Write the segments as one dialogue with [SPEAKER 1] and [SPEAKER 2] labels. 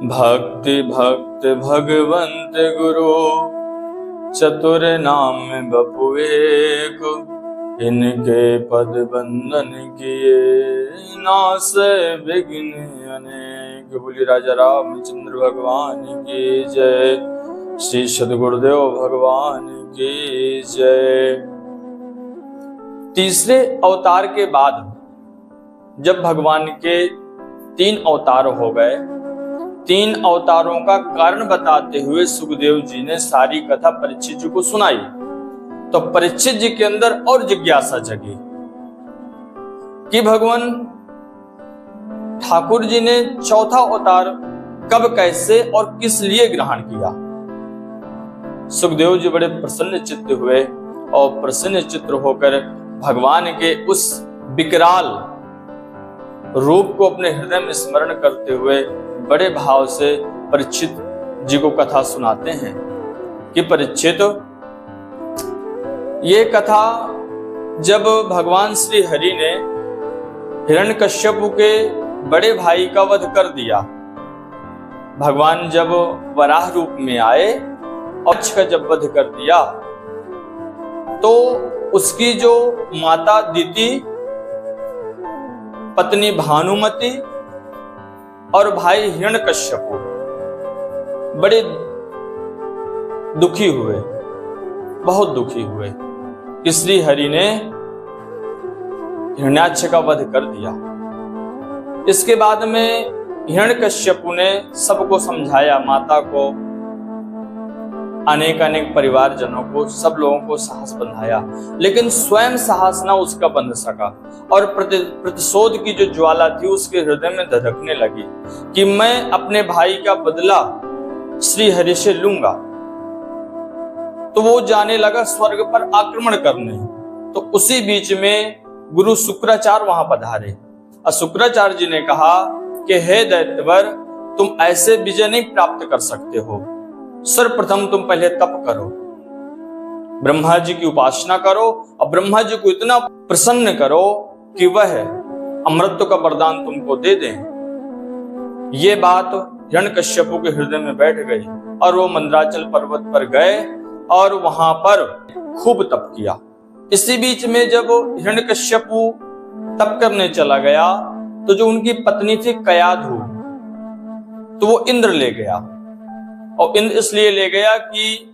[SPEAKER 1] भक्ति भक्त भगवंत गुरु चतुर नाम बपु एक, इनके पद बंधन किए नाश विघ्न अनेक। बोली राजा रामचंद्र भगवान की जय, श्री सद्गुरुदेव भगवान की जय। तीसरे अवतार के बाद जब भगवान के 3 अवतार हो गए, 3 अवतारों का कारण बताते हुए सुखदेव जी ने सारी कथा परीक्षित जी को सुनाई। तो परीक्षित जी के अंदर और जिज्ञासा जगी कि भगवान ठाकुर जी ने चौथा अवतार कब, कैसे और किस लिए ग्रहण किया। सुखदेव जी बड़े प्रसन्न चित्त हुए और प्रसन्न चित्त होकर भगवान के उस विकराल रूप को अपने हृदय में स्मरण करते हुए बड़े भाव से परीक्षित जी को कथा सुनाते हैं कि परीक्षित, ये कथा जब भगवान श्री हरि ने हिरण्यकश्यपु के बड़े भाई का वध कर दिया, भगवान जब वराह रूप में आए और यक्ष का जब वध कर दिया, तो उसकी जो माता दिति, पत्नी भानुमति और भाई हिरण्यकश्यपु बड़े दुखी हुए, बहुत दुखी हुए कि श्री हरि ने हिरण्याक्ष का वध कर दिया। इसके बाद में हिरण्यकश्यपु ने सबको समझाया, माता को, अनेक अनेक परिवारजनों को, सब लोगों को साहस बंधाया, लेकिन स्वयं साहस ना उसका बंध सका और प्रतिशोध की जो ज्वाला थी उसके हृदय में धधकने लगी कि मैं अपने भाई का बदला श्री हरि से लूंगा। तो वो जाने लगा स्वर्ग पर आक्रमण करने। तो उसी बीच में गुरु शुक्राचार्य वहां पधारे और शुक्राचार्य जी ने कहा कि हे दैत्यवर, तुम ऐसे विजय नहीं प्राप्त कर सकते हो। सर्वप्रथम तुम पहले तप करो, ब्रह्मा जी की उपासना करो और ब्रह्मा जी को इतना प्रसन्न करो कि वह अमृत का वरदान तुमको दे दें। ये बात हिरण्यकश्यपु के हृदय में बैठ गई और वो मंदराचल पर्वत पर गए और वहां पर खूब तप किया। इसी बीच में जब हिरण्यकश्यपु तप करने चला गया तो जो उनकी पत्नी थी कयाधु, तो वो इंद्र ले गया। और इंद्र इसलिए ले गया कि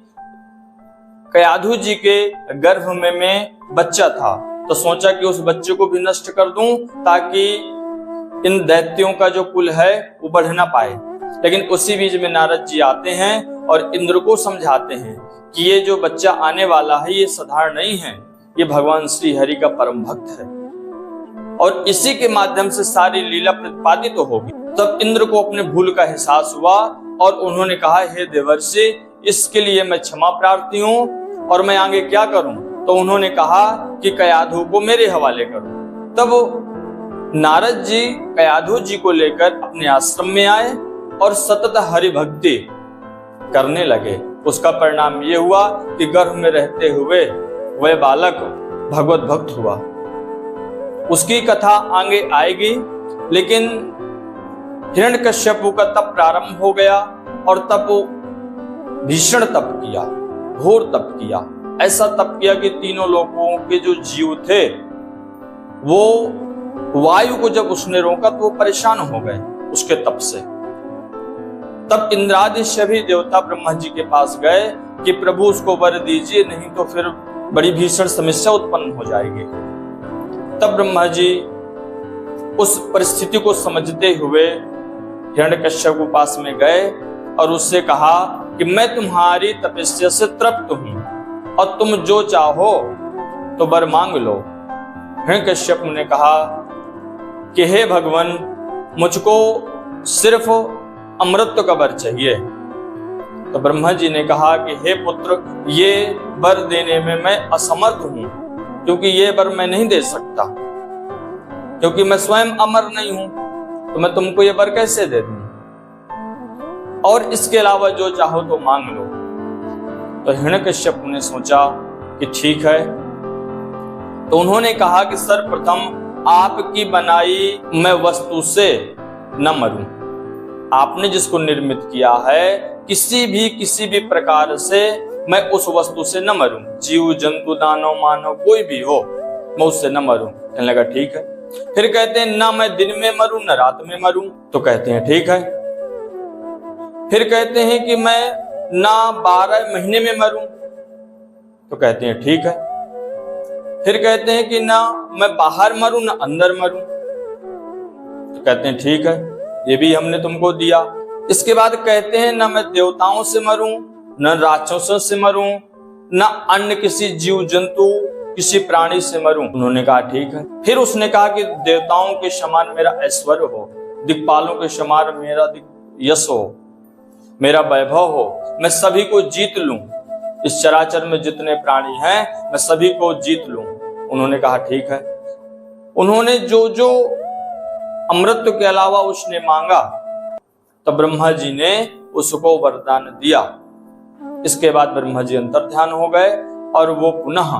[SPEAKER 1] कयाधु जी के गर्भ में बच्चा था, तो सोचा कि उस बच्चे को भी नष्ट कर दूं ताकि इन दैत्यों का जो कुल है वो बढ़ ना पाए। लेकिन उसी बीच में नारद जी आते हैं और इंद्र को समझाते हैं कि ये जो बच्चा आने वाला है ये साधारण नहीं है, ये भगवान श्री हरि का परम भक्त है और इसी के माध्यम से सारी लीला प्रतिपादित तो होगी। तब इंद्र को अपने भूल का एहसास हुआ और उन्होंने कहा, हे देवर्षि, इसके लिए मैं क्षमा प्रार्थी हूँ और मैं आगे क्या करूं। तो उन्होंने कहा कि कयाधु को मेरे हवाले करो। तब नारद जी कयाधु जी को लेकर अपने आश्रम में आए और सतत हरि भक्ति करने लगे। उसका परिणाम ये हुआ कि गर्भ में रहते हुए वह बालक भगवत भक्त हुआ। उसकी कथा आगे आएगी, लेकिन हिरण्यकश्यपु का तप प्रारंभ हो गया और तप भीषण तप किया, घोर तप किया। ऐसा तप किया कि तीनों लोगों के जो जीव थे वो वायु को जब उसने रोका तो वो परेशान हो गए उसके तप से। तब इंद्रादि सभी देवता ब्रह्मा जी के पास गए कि प्रभु उसको वर दीजिए, नहीं तो फिर बड़ी भीषण समस्या उत्पन्न हो जाएगी। तब ब्रह्मा जी उस परिस्थिति को समझते हुए हिरण्यकश्यप के पास में गए और उससे कहा कि मैं तुम्हारी तपस्या से तृप्त हूं और तुम जो चाहो तो वर मांग लो। हिरण्यकश्यप ने कहा कि हे भगवान, मुझको सिर्फ अमृत का वर चाहिए। तो ब्रह्मा जी ने कहा कि हे पुत्र, ये वर देने में मैं असमर्थ हूं, क्योंकि ये वर मैं नहीं दे सकता, क्योंकि मैं स्वयं अमर नहीं हूं, तो मैं तुमको ये वर कैसे दे दूं। और इसके अलावा जो चाहो तो मांग लो। तो हिरण्यकश्यप ने सोचा कि ठीक है। तो उन्होंने कहा कि सर्वप्रथम आपकी बनाई मैं वस्तु से न मरूं, आपने जिसको निर्मित किया है, किसी भी प्रकार से मैं उस वस्तु से न मरूं, जीव जंतु दानव मानव कोई भी हो, मैं उससे न मरूं। कहने लगा ठीक है। फिर कहते हैं ना मैं दिन में मरूं न रात में मरूं, तो कहते हैं ठीक है। फिर कहते हैं कि मैं ना 12 महीने में मरूं, तो कहते हैं ठीक है। फिर कहते हैं कि ना मैं बाहर मरूं ना अंदर मरूं, तो कहते हैं ठीक है, ये भी हमने तुमको दिया। इसके बाद कहते हैं ना मैं देवताओं से मरूं न राक्षसों से मरूं न अन्य किसी जीव जंतु किसी प्राणी से मरूं। उन्होंने कहा ठीक है। फिर उसने कहा कि देवताओं के समान मेरा ऐश्वर्य हो, दिक्पालों के समान मेरा यश हो, मेरा वैभव हो, मैं सभी को जीत लूं, इस चराचर में जितने प्राणी हैं मैं सभी को जीत लूं। उन्होंने कहा ठीक है। उन्होंने जो जो अमृत के अलावा उसने मांगा, तो ब्रह्मा जी ने उसको वरदान दिया। इसके बाद ब्रह्मा जी अंतर्ध्यान हो गए और वो पुनः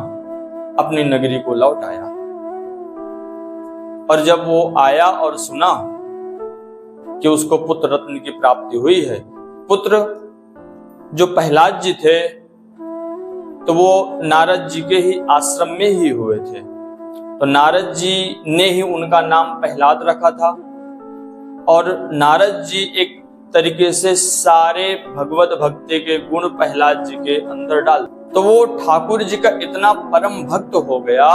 [SPEAKER 1] अपनी नगरी को लौट आया। और जब वो आया और सुना कि उसको पुत्र रत्न की प्राप्ति हुई है, पुत्र जो प्रहलाद जी थे तो वो नारद जी के ही आश्रम में ही हुए थे, तो नारद जी ने ही उनका नाम प्रहलाद रखा था। और नारद जी एक तरीके से सारे भगवत भक्ति के गुण प्रहलाद जी के अंदर डाल, तो वो ठाकुर जी का इतना परम भक्त हो गया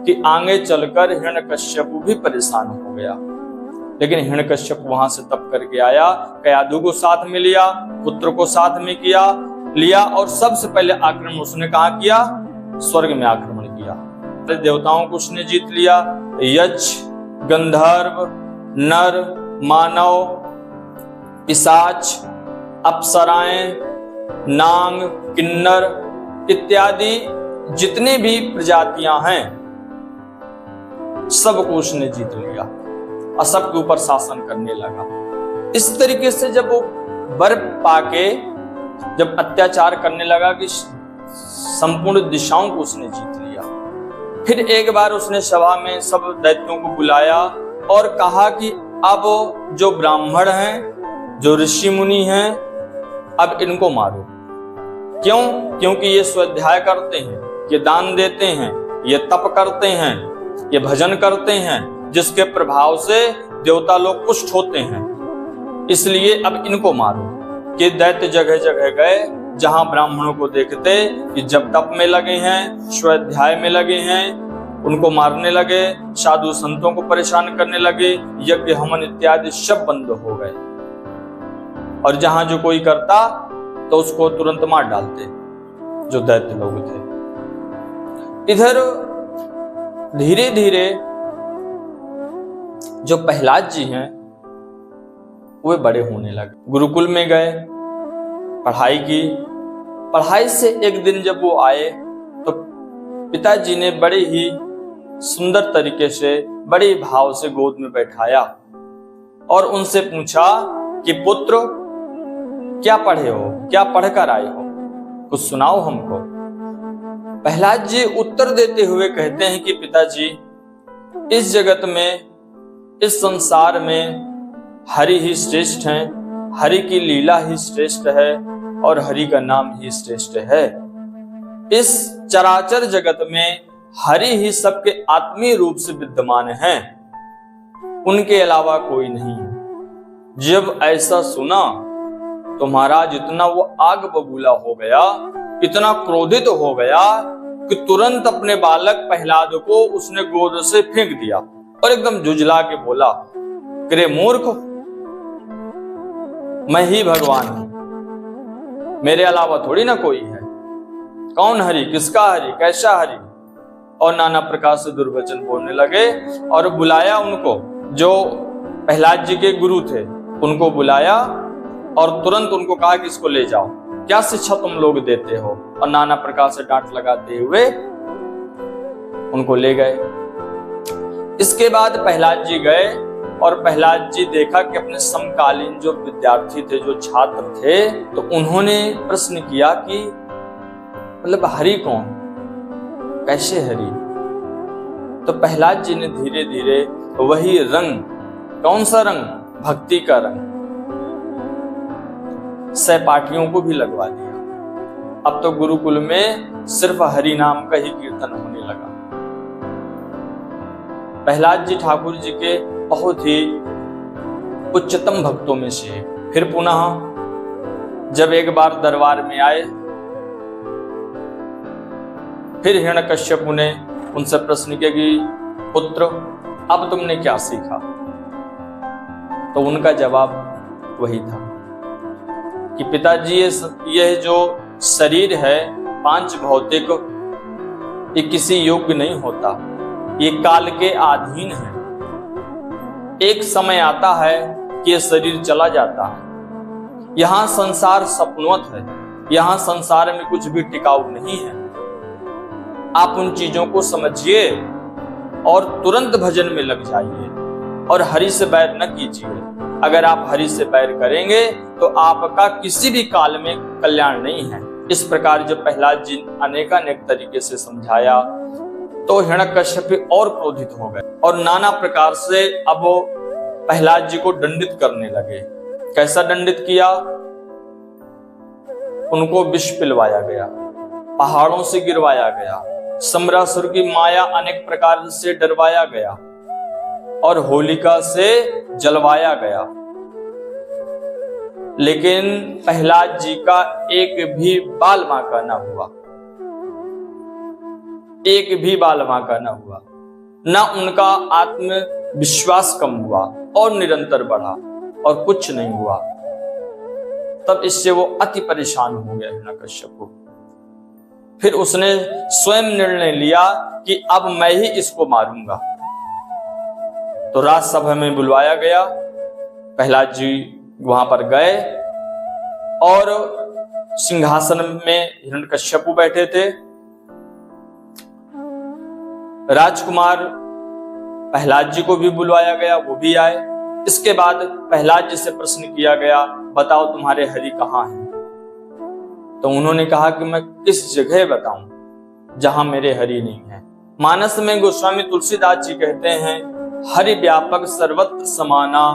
[SPEAKER 1] कि आगे चलकर हिरण्यकश्यप भी परेशान हो गया। लेकिन हिरण्यकश्यप वहां से तप करके आया, कयाधु को साथ में लिया, पुत्र को साथ में लिया और सबसे पहले आक्रमण उसने कहा किया, स्वर्ग में आक्रमण किया। देवताओं को उसने जीत लिया, यक्ष गंधर्व नर मानव पिशाच अप्सराएं नाग किन्नर इत्यादि जितने भी प्रजातियां हैं सबको उसने जीत लिया और सबके ऊपर शासन करने लगा। इस तरीके से जब वो वर पाके जब अत्याचार करने लगा कि संपूर्ण दिशाओं को उसने जीत लिया। फिर एक बार उसने सभा में सब दैत्यों को बुलाया और कहा कि अब जो ब्राह्मण हैं, जो ऋषि मुनि हैं, अब इनको मारो। क्यों? क्योंकि ये स्वाध्याय करते हैं, ये दान देते हैं, ये तप करते हैं, ये भजन करते हैं, जिसके प्रभाव से देवता लोग पुष्ट होते हैं, इसलिए अब इनको मारो। कि दैत्य जगह जगह गए, जहां ब्राह्मणों को देखते कि जब तप में लगे हैं, स्वाध्याय में लगे हैं, उनको मारने लगे, साधु संतों को परेशान करने लगे, यज्ञ हवन इत्यादि सब बंद हो गए। और जहां जो कोई करता तो उसको तुरंत मार डालते जो दैत्य लोग थे। इधर धीरे धीरे जो प्रहलाद जी हैं वे बड़े होने लगे, गुरुकुल में गए, पढ़ाई की। पढ़ाई से एक दिन जब वो आए तो पिताजी ने बड़े ही सुंदर तरीके से, बड़े भाव से गोद में बैठाया और उनसे पूछा कि पुत्र क्या पढ़े हो, क्या पढ़कर आए हो, कुछ सुनाओ हमको। प्रहलाद जी उत्तर देते हुए कहते हैं कि पिताजी, इस जगत में, इस संसार में हरि ही श्रेष्ठ हैं, हरि की लीला ही श्रेष्ठ है और हरि का नाम ही श्रेष्ठ है। इस चराचर जगत में हरि ही सबके आत्मीय रूप से विद्यमान हैं, उनके अलावा कोई नहीं है। जब ऐसा सुना तो महाराज इतना वो आग बबूला हो गया, इतना क्रोधित हो गया कि तुरंत अपने बालक प्रहलाद को उसने गोद से फेंक दिया और एकदम जुझला के बोला, करे मूर्ख, मैं ही भगवान हूं, मेरे अलावा थोड़ी ना कोई है। कौन हरि, किसका हरि, कैसा हरि? और नाना प्रकार से दुर्वचन बोलने लगे और बुलाया उनको, जो प्रहलाद जी के गुरु थे उनको बुलाया और तुरंत उनको कहा कि इसको ले जाओ, क्या शिक्षा तुम लोग देते हो, और नाना प्रकार से डांट लगाते हुए उनको ले गए। इसके बाद प्रहलाद जी गए और प्रहलाद जी देखा कि अपने समकालीन जो विद्यार्थी थे, जो छात्र थे, तो उन्होंने प्रश्न किया कि मतलब हरि कौन, कैसे हरि? तो प्रहलाद जी ने धीरे धीरे वही रंग, कौन सा रंग? भक्ति का रंग, सहपाठियों को भी लगवा दिया। अब तो गुरुकुल में सिर्फ हरि नाम का ही कीर्तन होने लगा। प्रहलाद जी ठाकुर जी के बहुत ही उच्चतम भक्तों में से। फिर पुनः जब एक बार दरबार में आए, फिर हिरण्यकश्यप ने उनसे प्रश्न किया कि पुत्र, अब तुमने क्या सीखा? तो उनका जवाब वही था कि पिताजी, यह जो शरीर है पांच भौतिक, ये किसी योग्य नहीं होता, ये काल के अधीन है। एक समय आता है कि ये शरीर चला जाता है। यहां संसार सपनवत है, यहां संसार में कुछ भी टिकाऊ नहीं है। आप उन चीजों को समझिए और तुरंत भजन में लग जाइए और हरि से बैर न कीजिए। अगर आप हरि से बैर करेंगे तो आपका किसी भी काल में कल्याण नहीं है। इस प्रकार जब प्रहलाद जी अनेकानेक तरीके से समझाया तो हिरण्यकश्यप और क्रोधित हो गए और नाना प्रकार से अब वो प्रहलाद जी को दंडित करने लगे। कैसा दंडित किया? उनको विष पिलवाया गया, पहाड़ों से गिरवाया गया, सम्रासुर की माया अनेक प्रकार से डरवाया गया और होलिका से जलवाया गया। लेकिन प्रहलाद जी का एक भी बाल बांका न हुआ, एक भी बाल बांका न हुआ। न उनका आत्मविश्वास कम हुआ और निरंतर बढ़ा और कुछ नहीं हुआ। तब इससे वो अति परेशान हो गया हिरण्यकश्यप को। फिर उसने स्वयं निर्णय लिया कि अब मैं ही इसको मारूंगा। तो राजसभा में बुलवाया गया। प्रहलाद जी वहां पर गए और सिंहासन में हिरण्यकश्यप बैठे थे। राजकुमार प्रहलाद जी को भी बुलवाया गया, वो भी आए। इसके बाद प्रहलाद जी से प्रश्न किया गया, बताओ तुम्हारे हरि कहाँ हैं? तो उन्होंने कहा कि मैं किस जगह बताऊं जहां मेरे हरि नहीं है। मानस में गोस्वामी तुलसीदास जी कहते हैं, हरि व्यापक सर्वत्र समाना,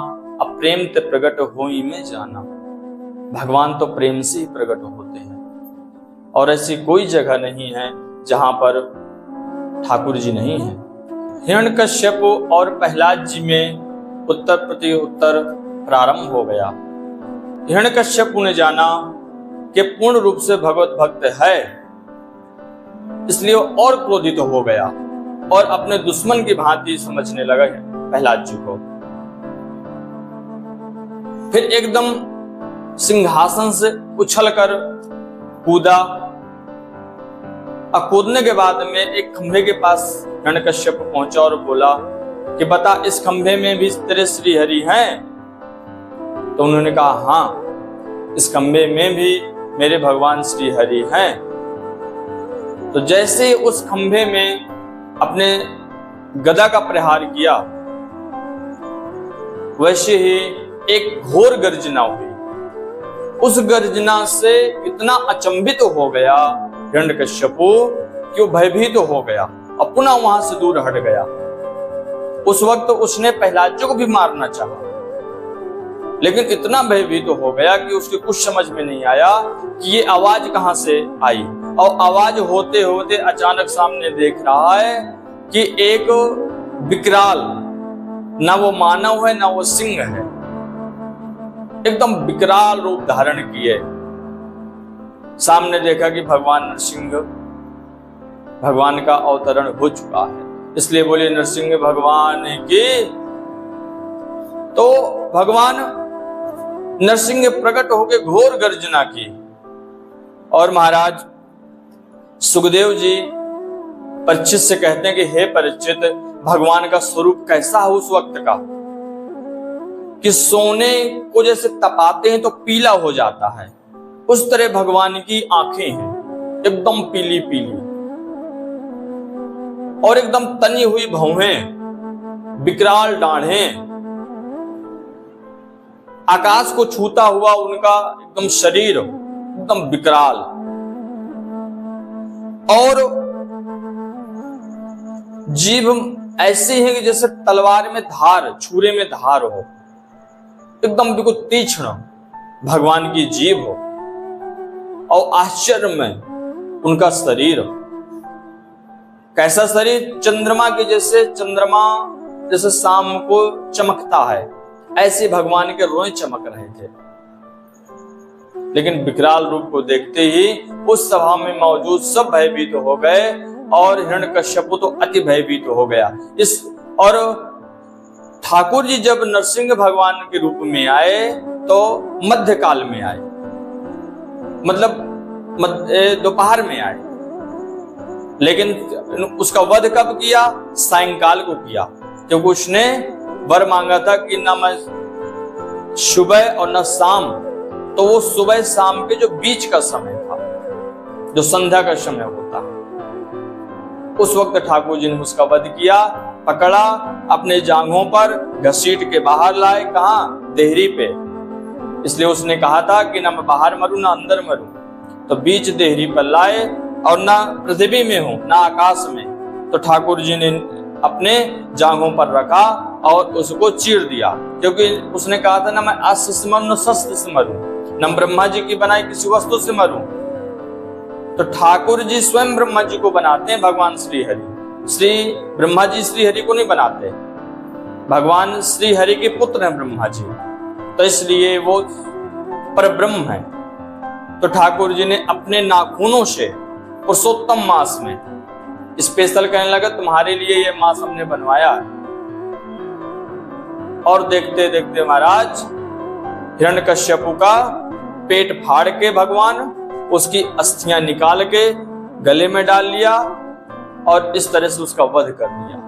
[SPEAKER 1] अप्रेम ते प्रकट होई में जाना। भगवान तो प्रेम से ही प्रकट होते हैं और ऐसी कोई जगह नहीं है जहां पर ठाकुर जी नहीं है। हिरण्यकश्यप और प्रहलाद जी में उत्तर प्रति उत्तर प्रारंभ हो गया। हिरण्यकश्यप ने जाना कि पूर्ण रूप से भगवत भक्त है, इसलिए और क्रोधित हो गया और अपने दुश्मन की भांति समझने लगा प्रहलाद जी को। फिर एकदम सिंहासन से उछलकर कूदा और कूदने के बाद में एक खंभे के पास हिरण्यकश्यप पहुंचा और बोला कि बता, इस खंभे में भी तेरे श्री हरि हैं? तो उन्होंने कहा, हाँ, इस खंभे में भी मेरे भगवान श्री हरि हैं। तो जैसे उस खंभे में अपने गदा का प्रहार किया, वैसे ही एक घोर गर्जना हुई। उस गर्जना से इतना अचंभित हो गया हिरण्यकश्यप कि वो भयभीत हो गया और पुनः वहां से दूर हट गया। उस वक्त उसने प्रहलाद जी को भी मारना चाहा, लेकिन इतना भयभीत हो गया कि उसके कुछ समझ में नहीं आया कि ये आवाज कहां से आई। और आवाज होते होते अचानक सामने देख रहा है कि एक विकराल, ना वो मानव है ना वो सिंह है, एकदम विकराल रूप धारण किए। सामने देखा कि भगवान नरसिंह, भगवान का अवतरण हो चुका है, इसलिए बोले नरसिंह भगवान की। तो भगवान नरसिंह प्रकट होकर घोर गर्जना की और महाराज सुखदेव जी परीक्षित से कहते हैं कि हे परीक्षित, भगवान का स्वरूप कैसा है उस वक्त का कि सोने को जैसे तपाते हैं तो पीला हो जाता है, उस तरह भगवान की आंखें हैं, एकदम पीली पीली और एकदम तनी हुई भौहें, विकराल दाढ़ें, आकाश को छूता हुआ उनका एकदम शरीर एकदम विकराल, और जीभ ऐसी है कि जैसे तलवार में धार, छुरे में धार हो, एकदम बिल्कुल तीक्ष्ण भगवान की जीभ हो और आश्चर्य में उनका शरीर। कैसा शरीर? चंद्रमा के जैसे, चंद्रमा जैसे शाम को चमकता है, ऐसे भगवान के रोए चमक रहे थे। लेकिन विकराल रूप को देखते ही उस सभा में मौजूद सब भयभीत हो गए और हिरण्यकश्यप तो अति भयभीत हो गया। और ठाकुर जी जब नरसिंह भगवान के रूप में आए तो मध्यकाल में आए, मतलब दोपहर में आए। लेकिन उसका वध कब किया? सायंकाल को किया, क्योंकि उसने वर मांगा था कि न मैं सुबह और न शाम, तो वो सुबह शाम के जो बीच का समय था, जो संध्या का समय होता, उस वक्त ठाकुर जी ने उसका वध किया। पकड़ा, अपने जांघों पर घसीट के बाहर लाए। कहाँ? देहरी पे। इसलिए उसने कहा था कि ना मैं बाहर मरूं ना अंदर मरूं, तो बीच देहरी पर लाए और ना पृथ्वी में हो ना आकाश में। तो ठाकुर जी ने अपने जांघों पर रखा और उसको चीर दिया, क्योंकि उसने कहा था ना मैं अस्य से मरूं न शस्त्र से मरूं, न ब्रह्मा जी की बनाई किसी वस्तु से मरूं। तो ठाकुर जी स्वयं ब्रह्मा जी को बनाते हैं, भगवान श्री हरि। श्री ब्रह्मा जी श्री हरि को नहीं बनाते, भगवान श्री हरि के पुत्र हैं ब्रह्मा जी, तो इसलिए वो परब्रह्म है। तो ठाकुर जी ने अपने नाखूनों से पुरुषोत्तम मास में स्पेशल कहने लगा, तुम्हारे लिए ये मास हमने बनवाया। और देखते देखते महाराज हिरण्यकश्यपु का पेट फाड़ के भगवान उसकी अस्थियां निकाल के गले में डाल लिया और इस तरह से उसका वध कर दिया।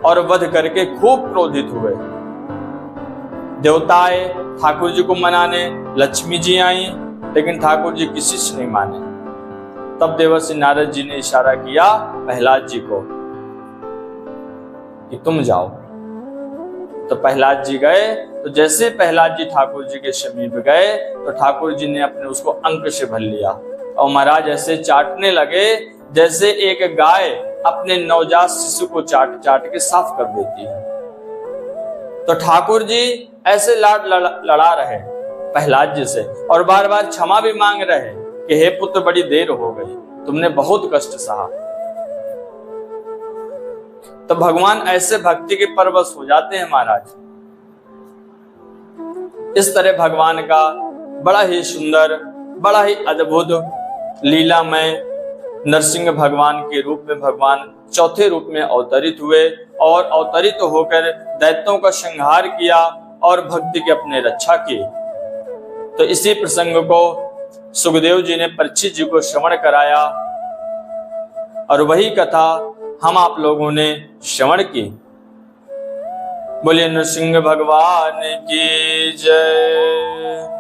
[SPEAKER 1] और वध करके खूब क्रोधित हुए। देवता आए ठाकुर जी को मनाने, लक्ष्मी जी आई, लेकिन ठाकुर जी किसी से नहीं माने। तब देवर्षि नारद जी ने इशारा किया प्रहलाद जी को कि तुम जाओ। तो प्रहलाद जी गए। तो जैसे प्रहलाद जी ठाकुर जी के समीप गए तो ठाकुर जी ने अपने उसको अंक से भर लिया और महाराज ऐसे चाटने लगे जैसे एक गाय अपने नवजात शिशु को चाट चाट के साफ कर देती है। तो ठाकुर जी ऐसे लाड लड़ा रहे प्रहलाद जी से और बार बार क्षमा भी मांग रहे कि हे पुत्र बड़ी देर हो गई, तुमने बहुत कष्ट सहा। तो भगवान ऐसे भक्ति के परवश हो जाते हैं महाराज। इस तरह भगवान का बड़ा ही सुंदर, बड़ा ही अद्भुत लीलामय नरसिंह भगवान के रूप में भगवान चौथे रूप में अवतरित हुए और अवतरित होकर दैत्यों का संहार किया और भक्ति की अपने रक्षा की। तो इसी प्रसंग को सुखदेव जी ने परीक्षित जी को श्रवण कराया और वही कथा हम आप लोगों ने श्रवण की। बोलिए नरसिंह भगवान की जय।